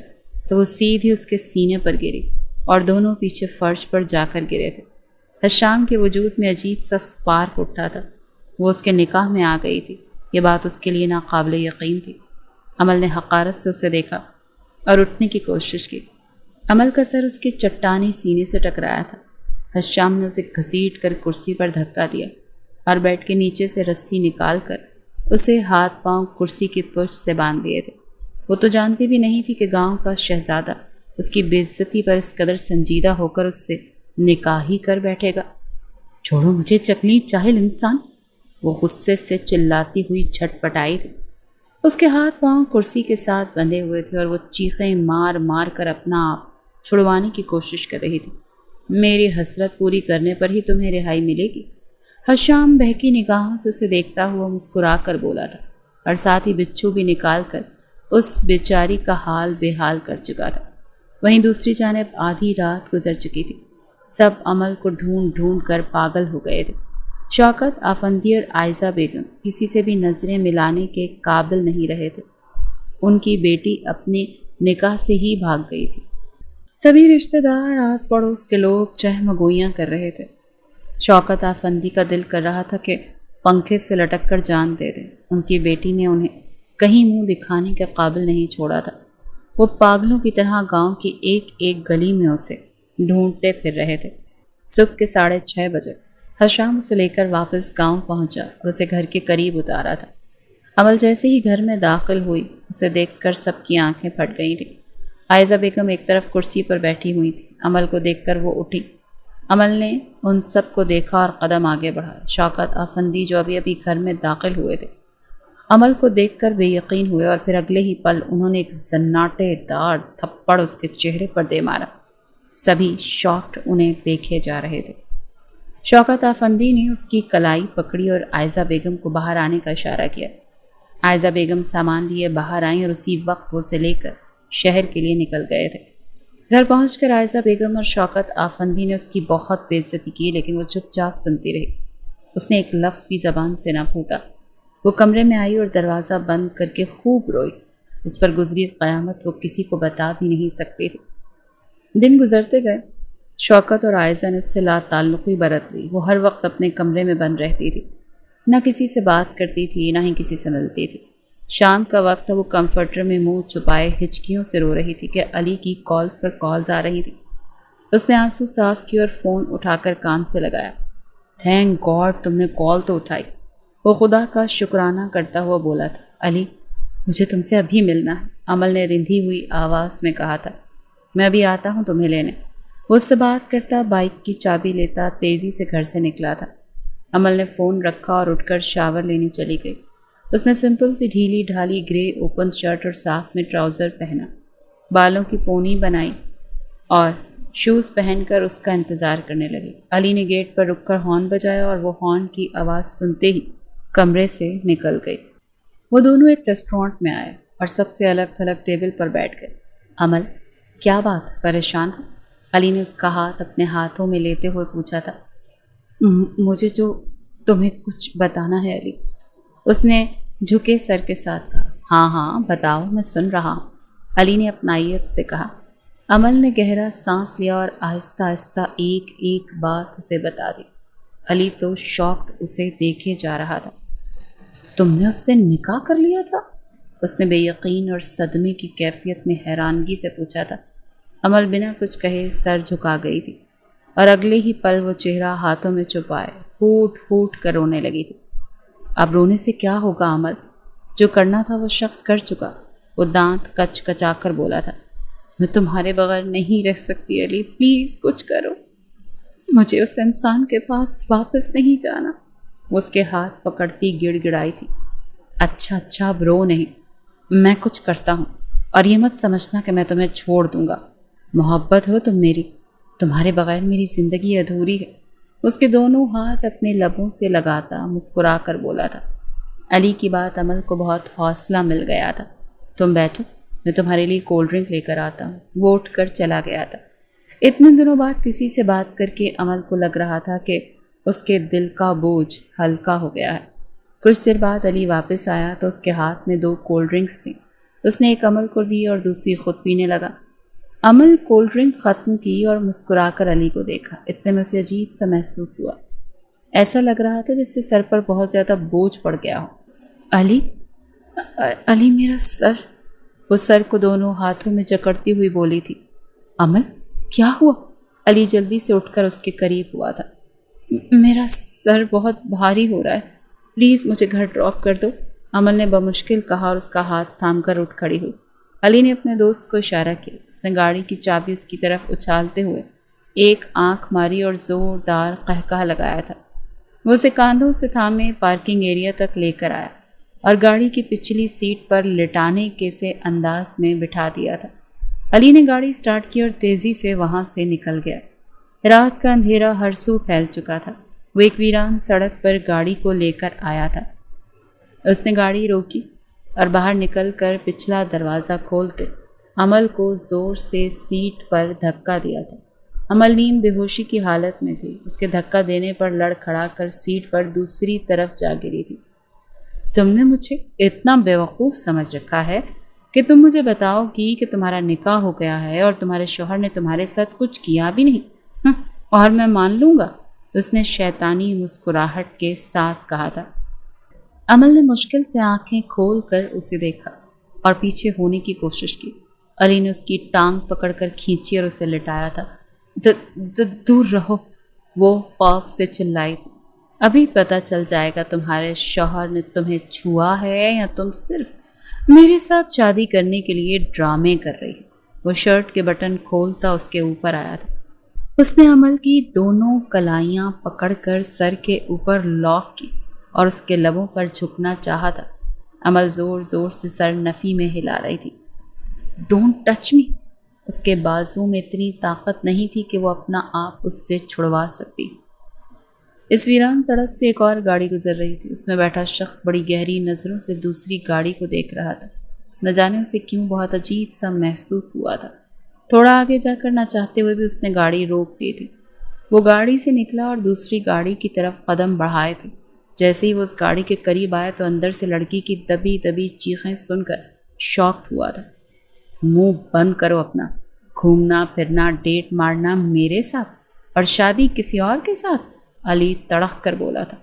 [SPEAKER 1] تو وہ سیدھی اس کے سینے پر گری اور دونوں پیچھے فرش پر جا کر گرے تھے۔ حشام کے وجود میں عجیب سا سپارک اٹھا تھا۔ وہ اس کے نکاح میں آ گئی تھی، یہ بات اس کے لیے ناقابل یقین تھی۔ عمل نے حقارت سے اسے دیکھا اور اٹھنے کی کوشش کی۔ عمل کا سر اس کے چٹانی سینے سے ٹکرایا تھا۔ حشام نے اسے گھسیٹ کر کرسی پر دھکا دیا اور بیڈ کے نیچے سے رسی نکال کر اسے ہاتھ پاؤں کرسی کی پشت سے باندھ دیے تھے۔ وہ تو جانتی بھی نہیں تھی کہ گاؤں کا شہزادہ اس کی بے عزتی پر اس قدر سنجیدہ ہو کر اس سے نکاح ہی کر بیٹھے گا۔ چھوڑو مجھے چکلی جاہل انسان، وہ غصے سے چلاتی ہوئی جھٹ پٹائی تھی۔ اس کے ہاتھ پاؤں کرسی کے ساتھ بندھے ہوئے تھے اور وہ چیخیں مار مار کر اپنا آپ چھڑوانے کی کوشش کر رہی تھی۔ میری حسرت پوری کرنے پر ہی تمہیں رہائی ملے گی، حشام بہکی نگاہوں سے اسے دیکھتا ہوا مسکرا کر بولا تھا اور ساتھ ہی بچھو بھی نکال کر اس بیچاری کا حال بے حال کر چکا تھا۔ وہیں دوسری جانب آدھی رات گزر چکی تھی۔ سب عمل کو ڈھونڈ ڈھونڈ کر پاگل ہو گئے تھے۔ شوکت آفندی اور عائزہ بیگم کسی سے بھی نظریں ملانے کے قابل نہیں رہے تھے۔ ان کی بیٹی اپنے نکاح سے ہی بھاگ گئی تھی۔ سبھی رشتہ دار، آس پڑوس کے لوگ چہمگوئیاں کر رہے تھے۔ شوکت آفندی کا دل کر رہا تھا کہ پنکھے سے لٹک کر جان دے دے۔ ان کی بیٹی نے انہیں کہیں منہ دکھانے کے قابل نہیں چھوڑا تھا۔ وہ پاگلوں کی طرح گاؤں کی ایک ایک گلی میں اسے ڈھونڈتے پھر رہے تھے۔ صبح کے 6:30 بجے حشام اسے لے کر واپس گاؤں پہنچا اور اسے گھر کے قریب اتارا تھا۔ عمل جیسے ہی گھر میں داخل ہوئی، اسے دیکھ کر سب کی آنکھیں پھٹ گئی تھیں۔ عائزہ بیگم ایک طرف کرسی پر بیٹھی ہوئی تھی۔ عمل کو دیکھ کر وہ اٹھی۔ عمل نے ان سب کو دیکھا اور قدم آگے بڑھا۔ شوکت آفندی جو ابھی ابھی گھر میں داخل ہوئے تھے، عمل کو دیکھ کر بے یقین ہوئے اور پھر اگلے ہی پل انہوں نے ایک زناٹے دار تھپڑ اس کے چہرے پر دے مارا۔ سبھی شاکڈ انہیں دیکھے جا رہے تھے۔ شوکت آفندی نے اس کی کلائی پکڑی اور عائزہ بیگم کو باہر آنے کا اشارہ کیا۔ عائزہ بیگم سامان لیے باہر آئیں اور اسی وقت وہ اسے لے کر شہر کے لیے نکل گئے تھے۔ گھر پہنچ کر عائزہ بیگم اور شوکت آفندی نے اس کی بہت بے عزتی کی، لیکن وہ چپ چاپ سنتی رہی۔ اس نے ایک لفظ بھی زبان سے نہ پھوٹا۔ وہ کمرے میں آئی اور دروازہ بند کر کے خوب روئی۔ اس پر گزری قیامت وہ کسی کو بتا بھی نہیں سکتی تھی۔ دن گزرتے گئے۔ شوکت اور عائزہ نے اس سے لا تعلقی برت لی۔ وہ ہر وقت اپنے کمرے میں بند رہتی تھی، نہ کسی سے بات کرتی تھی، نہ ہی کسی سے ملتی تھی۔ شام کا وقت تھا، وہ کمفرٹر میں منہ چھپائے ہچکیوں سے رو رہی تھی کہ علی کی کالز پر کالز آ رہی تھی۔ اس نے آنسو صاف کیے اور فون اٹھا کر کان سے لگایا۔ تھینک گاڈ تم نے کال تو اٹھائی، وہ خدا کا شکرانہ کرتا ہوا بولا تھا۔ علی مجھے تم سے ابھی ملنا ہے، عمل نے رندھی ہوئی آواز میں کہا تھا۔ میں ابھی آتا ہوں تمہیں لینے، وہ اس سے بات کرتا بائک کی چابی لیتا تیزی سے گھر سے نکلا تھا۔ عمل نے فون رکھا اور اٹھ کر شاور لینے چلی گئی۔ اس نے سمپل سی ڈھیلی ڈھالی گرے اوپن شرٹ اور ساتھ میں ٹراؤزر پہنا، بالوں کی پونی بنائی اور شوز پہن کر اس کا انتظار کرنے لگی۔ علی نے گیٹ پر رک کر ہارن بجایا اور وہ ہارن کی آواز سنتے ہی کمرے سے نکل گئی۔ وہ دونوں ایک ریسٹورانٹ میں آئے اور سب سے الگ تھلگ ٹیبل پر بیٹھ گئے۔ عمل کیا بات، پریشان ہو؟ علی نے اس کا ہاتھ اپنے ہاتھوں میں لیتے ہوئے پوچھا تھا۔ مجھے جو تمہیں کچھ بتانا ہے علی، اس نے جھکے سر کے ساتھ کہا۔ ہاں ہاں بتاؤ، میں سن رہا ہوں، علی نے اپنائیت سے کہا۔ عمل نے گہرا سانس لیا اور آہستہ آہستہ ایک ایک بات اسے بتا دی۔ علی تو شاکڈ اسے دیکھے جا رہا تھا۔ تم نے اس سے نکاح کر لیا تھا؟ اس نے بے یقین اور صدمے کی کیفیت میں حیرانگی سے پوچھا تھا۔ عمل بنا کچھ کہے سر جھکا گئی تھی اور اگلے ہی پل وہ چہرہ ہاتھوں میں چھپائے پھوٹ پھوٹ کر رونے لگی تھی۔ اب رونے سے کیا ہوگا عمل؟ جو کرنا تھا وہ شخص کر چکا۔ وہ دانت کچ کچا کر بولا تھا۔ میں تمہارے بغیر نہیں رہ سکتی علی، پلیز کچھ کرو، مجھے اس انسان کے پاس واپس نہیں جانا۔ وہ اس کے ہاتھ پکڑتی گڑ گڑائی تھی۔ اچھا اب رو نہیں، میں کچھ کرتا ہوں، اور یہ مت سمجھنا کہ میں تمہیں چھوڑ دوں گا۔ محبت ہو تم میری، تمہارے بغیر میری زندگی ادھوری ہے۔ اس کے دونوں ہاتھ اپنے لبوں سے لگاتا مسکرا کر بولا تھا۔ علی کی بات عمل کو بہت حوصلہ مل گیا تھا۔ تم بیٹھو، میں تمہارے لیے کولڈ ڈرنک لے کر آتا ہوں۔ وہ اٹھ کر چلا گیا تھا۔ اتنے دنوں بعد کسی سے بات کر کے عمل کو لگ رہا تھا کہ اس کے دل کا بوجھ ہلکا ہو گیا ہے۔ کچھ دیر بعد علی واپس آیا تو اس کے ہاتھ میں 2 کولڈ ڈرنکس تھیں۔ اس نے ایک عمل کو دی اور دوسری خود پینے لگا۔ عمل کولڈ ڈرنک ختم کی اور مسکرا کر علی کو دیکھا۔ اتنے میں اسے عجیب سا محسوس ہوا۔ ایسا لگ رہا تھا جس سے سر پر بہت زیادہ بوجھ پڑ گیا ہو۔ علی، علی میرا سر۔ وہ سر کو دونوں ہاتھوں میں جکڑتی ہوئی بولی تھی۔ عمل، کیا ہوا؟ علی جلدی سے اٹھ کر اس کے قریب ہوا تھا۔ میرا سر بہت بھاری ہو رہا ہے، پلیز مجھے گھر ڈراپ کر دو، عمل نے بمشکل کہا اور اس کا ہاتھ تھام کر اٹھ کھڑی ہوئی۔ علی نے اپنے دوست کو اشارہ کیا۔ اس نے گاڑی کی چابی اس کی طرف اچھالتے ہوئے ایک آنکھ ماری اور زوردار قہقہ لگایا تھا۔ وہ اسے کاندھوں سے تھامے پارکنگ ایریا تک لے کر آیا اور گاڑی کی پچھلی سیٹ پر لٹانے کے سے انداز میں بٹھا دیا تھا۔ علی نے گاڑی سٹارٹ کی اور تیزی سے وہاں سے نکل گیا۔ رات کا اندھیرا ہر سو پھیل چکا تھا۔ وہ ایک ویران سڑک پر گاڑی کو لے کر آیا تھا۔ اس نے گاڑی روکی اور باہر نکل کر پچھلا دروازہ کھول کے عمل کو زور سے سیٹ پر دھکا دیا تھا۔ عمل نیم بے ہوشی کی حالت میں تھی۔ اس کے دھکا دینے پر لڑ کھڑا کر سیٹ پر دوسری طرف جا گری تھی۔ تم نے مجھے اتنا بیوقوف سمجھ رکھا ہے کہ تم مجھے بتاؤ گی کہ تمہارا نکاح ہو گیا ہے اور تمہارے شوہر نے تمہارے ساتھ کچھ کیا بھی نہیں، اور میں مان لوں گا؟ اس نے شیطانی مسکراہٹ کے ساتھ کہا تھا۔ عمل نے مشکل سے آنکھیں کھول کر اسے دیکھا اور پیچھے ہونے کی کوشش کی۔ علی نے اس کی ٹانگ پکڑ کر کھینچی اور اسے لٹایا تھا۔ دور رہو، وہ خوف سے چلائی تھی۔ ابھی پتہ چل جائے گا تمہارے شوہر نے تمہیں چھوا ہے یا تم صرف میرے ساتھ شادی کرنے کے لیے ڈرامے کر رہی ہے۔ وہ شرٹ کے بٹن کھولتا اس کے اوپر آیا تھا۔ اس نے عمل کی دونوں کلائیاں پکڑ کر سر کے اوپر لاک کی اور اس کے لبوں پر جھکنا چاہا تھا۔ عمل زور زور سے سر نفی میں ہلا رہی تھی۔ Don't touch me. اس کے بازو میں اتنی طاقت نہیں تھی کہ وہ اپنا آپ اس سے چھڑوا سکتی۔ اس ویران سڑک سے ایک اور گاڑی گزر رہی تھی۔ اس میں بیٹھا شخص بڑی گہری نظروں سے دوسری گاڑی کو دیکھ رہا تھا۔ نہ جانے اسے کیوں بہت عجیب سا محسوس ہوا تھا۔ تھوڑا آگے جا کر نہ چاہتے ہوئے بھی اس نے گاڑی روک دی تھی۔ وہ گاڑی سے نکلا اور دوسری گاڑی کی طرف قدم بڑھائے تھے۔ جیسے ہی وہ اس گاڑی کے قریب آیا تو اندر سے لڑکی کی دبی دبی چیخیں سن کر شاکڈ ہوا تھا۔ منہ بند کرو اپنا، گھومنا پھرنا ڈیٹ مارنا میرے ساتھ اور شادی کسی اور کے ساتھ، علی تڑق کر بولا تھا۔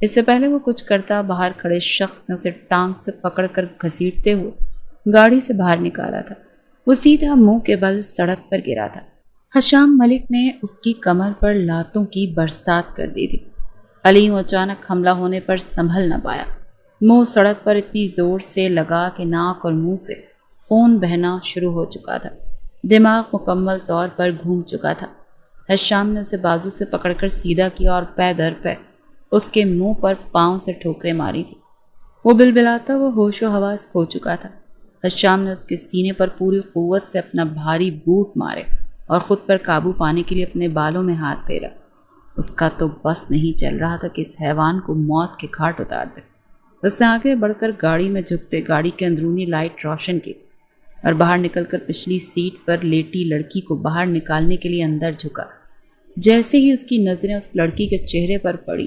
[SPEAKER 1] اس سے پہلے وہ کچھ کرتا باہر کھڑے شخص نے اسے ٹانگ سے پکڑ کر گھسیٹتے ہوئے گاڑی سے باہر نکالا تھا۔ وہ سیدھا منہ کے بل سڑک پر گرا تھا۔ حشام ملک نے اس کی کمر پر لاتوں کی برسات کر دی تھی۔ علی اچانک حملہ ہونے پر سنبھل نہ پایا۔ منہ سڑک پر اتنی زور سے لگا کہ ناک اور منہ سے خون بہنا شروع ہو چکا تھا۔ دماغ مکمل طور پر گھوم چکا تھا۔ حشام نے اسے بازو سے پکڑ کر سیدھا کیا اور پے در پے اس کے منہ پر پاؤں سے ٹھوکریں ماری تھی۔ وہ بلبلاتا وہ ہوش و حواس کھو چکا تھا۔ حشام نے اس کے سینے پر پوری قوت سے اپنا بھاری بوٹ مارے اور خود پر قابو پانے کے لیے اپنے بالوں میں ہاتھ پھیرا۔ اس کا تو بس نہیں چل رہا تھا کہ اس حیوان کو موت کے گھاٹ اتار دے۔ اس نے آگے بڑھ کر گاڑی میں جھکتے گاڑی کے اندرونی لائٹ روشن کی اور باہر نکل کر پچھلی سیٹ پر لیٹی لڑکی کو باہر نکالنے کے لیے اندر جھکا۔ جیسے ہی اس کی نظریں اس لڑکی کے چہرے پر پڑی،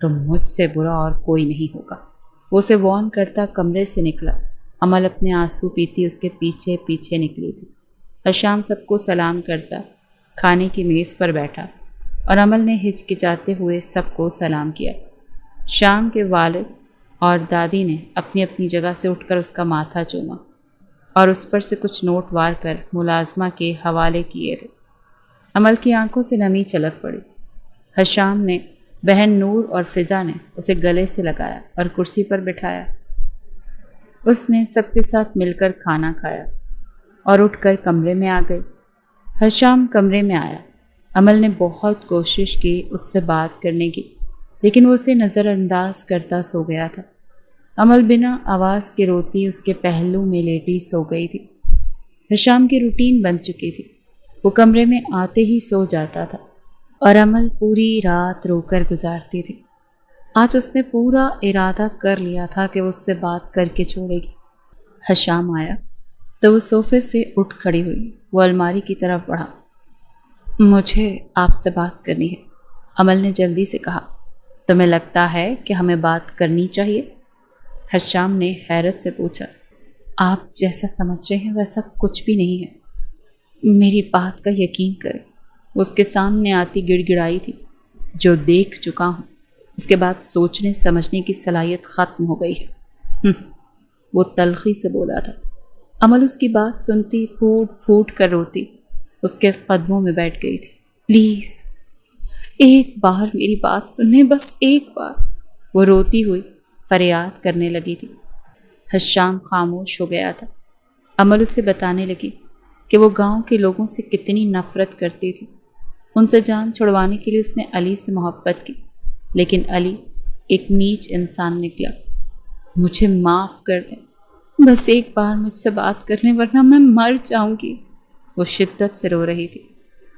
[SPEAKER 1] تو مجھ سے برا اور کوئی نہیں ہوگا۔ وہ اسے وارن کرتا کمرے سے نکلا۔ عمل اپنے آنسو پیتی اس کے پیچھے پیچھے نکلی تھی۔ حشام سب کو سلام کرتا کھانے کی میز پر بیٹھا اور عمل نے ہچکچاتے ہوئے سب کو سلام کیا۔ شام کے والد اور دادی نے اپنی اپنی جگہ سے اٹھ کر اس کا ماتھا چوما اور اس پر سے کچھ نوٹ وار کر ملازمہ کے حوالے کیے تھے۔ عمل کی آنکھوں سے نمی چلک پڑی۔ حشام نے، بہن نور اور فضا نے اسے گلے سے لگایا اور کرسی پر بٹھایا۔ اس نے سب کے ساتھ مل کر کھانا کھایا اور اٹھ کر کمرے میں آ گئی۔ حشام کمرے میں آیا۔ عمل نے بہت کوشش کی اس سے بات کرنے کی، لیکن وہ اسے نظر انداز کرتا سو گیا تھا۔ عمل بنا آواز کے روتی اس کے پہلو میں لیٹی سو گئی تھی۔ حشام کی روٹین بن چکی تھی۔ وہ کمرے میں آتے ہی سو جاتا تھا اور عمل پوری رات رو کر گزارتی تھی۔ آج اس نے پورا ارادہ کر لیا تھا کہ وہ اس سے بات کر کے چھوڑے گی۔ حشام آیا تو وہ صوفے سے اٹھ کھڑی ہوئی۔ وہ الماری کی طرف بڑھا۔ مجھے آپ سے بات کرنی ہے، عمل نے جلدی سے کہا۔ تمہیں لگتا ہے کہ ہمیں بات کرنی چاہیے؟ حشام نے حیرت سے پوچھا۔ آپ جیسا سمجھ رہے ہیں ویسا کچھ بھی نہیں ہے، میری بات کا یقین کریں۔ اس کے سامنے آتی گڑ گڑائی تھی۔ جو دیکھ چکا ہوں، اس کے بعد سوچنے سمجھنے کی صلاحیت ختم ہو گئی ہے۔ وہ تلخی سے بولا تھا۔ عمل اس کی بات سنتی پھوٹ پھوٹ کر روتی اس کے قدموں میں بیٹھ گئی تھی۔ پلیز ایک بار میری بات سن لیں، بس ایک بار، وہ روتی ہوئی فریاد کرنے لگی تھی۔ حشام خاموش ہو گیا تھا۔ عمل اسے بتانے لگی کہ وہ گاؤں کے لوگوں سے کتنی نفرت کرتی تھی۔ ان سے جان چھڑوانے کے لیے اس نے علی سے محبت کی، لیکن علی ایک نیچ انسان نکلا۔ مجھے معاف کر دیں، بس ایک بار مجھ سے بات کر لیں ورنہ میں مر جاؤں گی۔ وہ شدت سے رو رہی تھی۔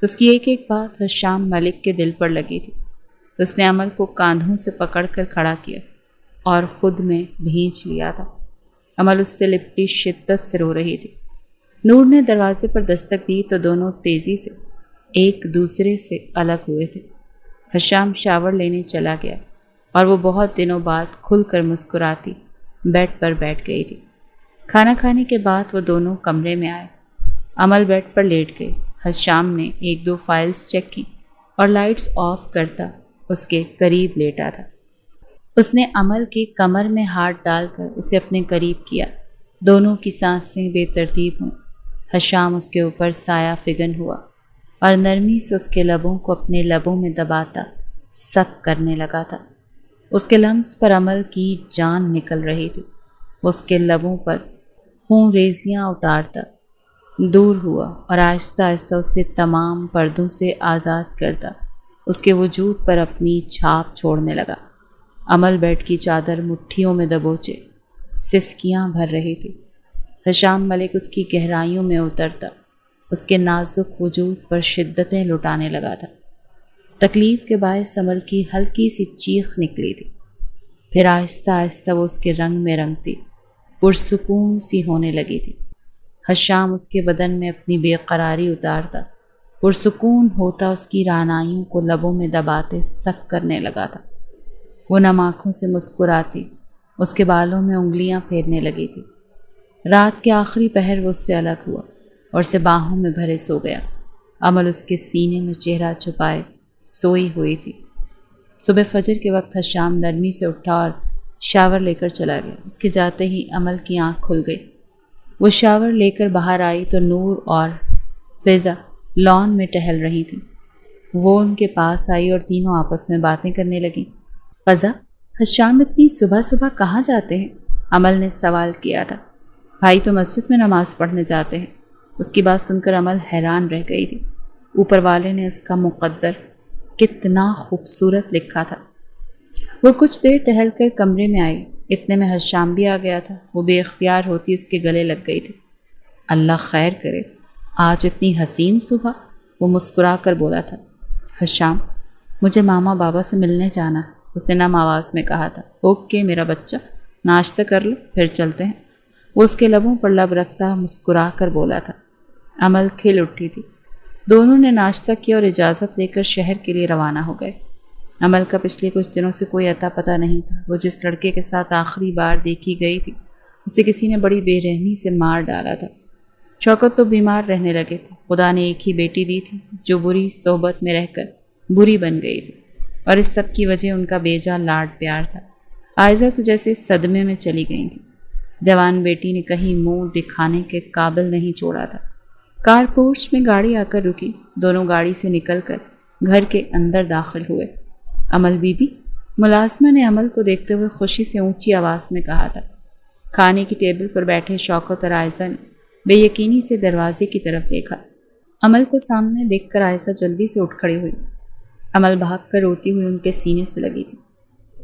[SPEAKER 1] اس کی ایک ایک بات حشام ملک کے دل پر لگی تھی۔ اس نے عمل کو کاندھوں سے پکڑ کر کھڑا کیا اور خود میں بھینچ لیا تھا۔ عمل اس سے لپٹی شدت سے رو رہی تھی۔ نور نے دروازے پر دستک دی تو دونوں تیزی سے ایک دوسرے سے الگ ہوئے تھے۔ حشام شاور لینے چلا گیا اور وہ بہت دنوں بعد کھل کر مسکراتی بیڈ پر بیٹھ گئی تھی۔ کھانا کھانے کے بعد وہ دونوں کمرے میں آئے۔ عمل بیڈ پر لیٹ گئی۔ حشام نے ایک دو فائلز چیک کی اور لائٹس آف کرتا اس کے قریب لیٹا تھا۔ اس نے عمل کی کمر میں ہاتھ ڈال کر اسے اپنے قریب کیا۔ دونوں کی سانسیں بے ترتیب ہوں۔ حشام اس کے اوپر سایہ فگن ہوا اور نرمی سے اس کے لبوں کو اپنے لبوں میں دباتا سک کرنے لگا تھا۔ اس کے لمس پر عمل کی جان نکل رہی تھی۔ اس کے لبوں پر خون ریزیاں اتارتا دور ہوا اور آہستہ آہستہ اسے تمام پردوں سے آزاد کرتا اس کے وجود پر اپنی چھاپ چھوڑنے لگا۔ عمل بیڈ کی چادر مٹھیوں میں دبوچے سسکیاں بھر رہی تھی۔ حشام ملک اس کی گہرائیوں میں اترتا اس کے نازک وجود پر شدتیں لٹانے لگا تھا۔ تکلیف کے باعث عمل کی ہلکی سی چیخ نکلی تھی۔ پھر آہستہ آہستہ وہ اس کے رنگ میں رنگتی پرسکون سی ہونے لگی تھی۔ حشام اس کے بدن میں اپنی بے قراری اتارتا پرسکون ہوتا اس کی رعنائیوں کو لبوں میں دباتے سک کرنے لگا تھا۔ وہ نم آنکھوں سے مسکراتی اس کے بالوں میں انگلیاں پھیرنے لگی تھی۔ رات کے آخری پہر وہ اس سے الگ ہوا اور اسے باہوں میں بھرے سو گیا۔ عمل اس کے سینے میں چہرہ چھپائے سوئی ہوئی تھی۔ صبح فجر کے وقت حشام نرمی سے اٹھا اور شاور لے کر چلا گیا۔ اس کے جاتے ہی عمل کی آنکھ کھل گئی۔ وہ شاور لے کر باہر آئی تو نور اور فضا لان میں ٹہل رہی تھیں۔ وہ ان کے پاس آئی اور تینوں آپس میں باتیں کرنے لگیں۔ فضا، حشام اتنی صبح صبح کہاں جاتے ہیں؟ عمل نے سوال کیا تھا۔ بھائی تو مسجد میں نماز پڑھنے جاتے ہیں۔ اس کی بات سن کر عمل حیران رہ گئی تھی۔ اوپر والے نے اس کا مقدر کتنا خوبصورت لکھا تھا۔ وہ کچھ دیر ٹہل کر کمرے میں آئی۔ اتنے میں حشام بھی آ گیا تھا۔ وہ بے اختیار ہوتی اس کے گلے لگ گئی تھی۔ اللہ خیر کرے، آج اتنی حسین صبح، وہ مسکرا کر بولا تھا۔ حشام، مجھے ماما بابا سے ملنے جانا ہے، اس نے نم آواز میں کہا تھا۔ اوکے میرا بچہ، ناشتہ کر لو پھر چلتے ہیں، وہ اس کے لبوں پر لب رکھتا مسکرا کر بولا تھا۔ عمل کھل اٹھی تھی۔ دونوں نے ناشتہ کیا اور اجازت لے کر شہر کے لیے روانہ ہو گئے۔ عمل کا پچھلے کچھ دنوں سے کوئی اتا پتہ نہیں تھا۔ وہ جس لڑکے کے ساتھ آخری بار دیکھی گئی تھی اسے کسی نے بڑی بے رحمی سے مار ڈالا تھا۔ شوکت تو بیمار رہنے لگے تھے۔ خدا نے ایک ہی بیٹی دی تھی جو بری صحبت میں رہ کر بری بن گئی تھی، اور اس سب کی وجہ ان کا بے جا لاڈ پیار تھا۔ عائزہ تو جیسے صدمے میں چلی گئی تھی۔ جوان بیٹی نے کہیں منہ دکھانے کے قابل نہیں چھوڑا تھا۔ کار پورچ میں گاڑی آ کر رکی۔ دونوں گاڑی سے نکل کر گھر کے اندر داخل ہوئے۔ عمل بی بی، ملازمہ نے عمل کو دیکھتے ہوئے خوشی سے اونچی آواز میں کہا تھا۔ کھانے کی ٹیبل پر بیٹھے شوکت اور عائزہ نے بے یقینی سے دروازے کی طرف دیکھا۔ عمل کو سامنے دیکھ کر عائزہ جلدی سے اٹھ کھڑی ہوئی۔ عمل بھاگ کر روتی ہوئی ان کے سینے سے لگی تھی۔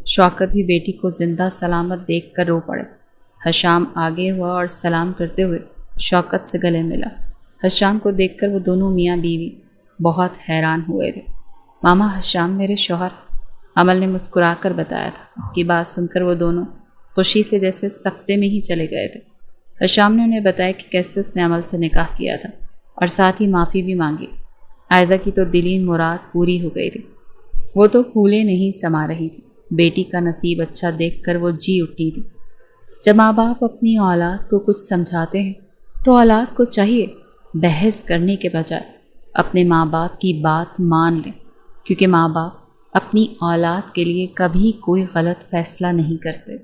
[SPEAKER 1] شوکت بھی بیٹی کو زندہ سلامت دیکھ کر رو پڑے۔ حشام آگے ہوا اور سلام کرتے ہوئے شوکت سے گلے ملا۔ حشام کو دیکھ کر وہ دونوں میاں بیوی بہت حیران ہوئے تھے۔ ماما، حشام میرے شوہر، عمل نے مسکرا کر بتایا تھا۔ اس کی بات سن کر وہ دونوں خوشی سے جیسے سکتے میں ہی چلے گئے تھے۔ حشام نے انہیں بتایا کہ کیسے اس نے عمل سے نکاح کیا تھا اور ساتھ ہی معافی بھی مانگی۔ عائزہ کی تو دلی مراد پوری ہو گئی تھی۔ وہ تو پھولے نہیں سما رہی تھی۔ بیٹی کا نصیب اچھا دیکھ کر وہ جی اٹھی تھی۔ جب ماں باپ اپنی اولاد کو کچھ سمجھاتے ہیں تو اولاد کو چاہیے بحث کرنے کے بجائے اپنے ماں باپ کی بات مان لیں، کیونکہ ماں باپ اپنی اولاد کے لیے کبھی کوئی غلط فیصلہ نہیں کرتے۔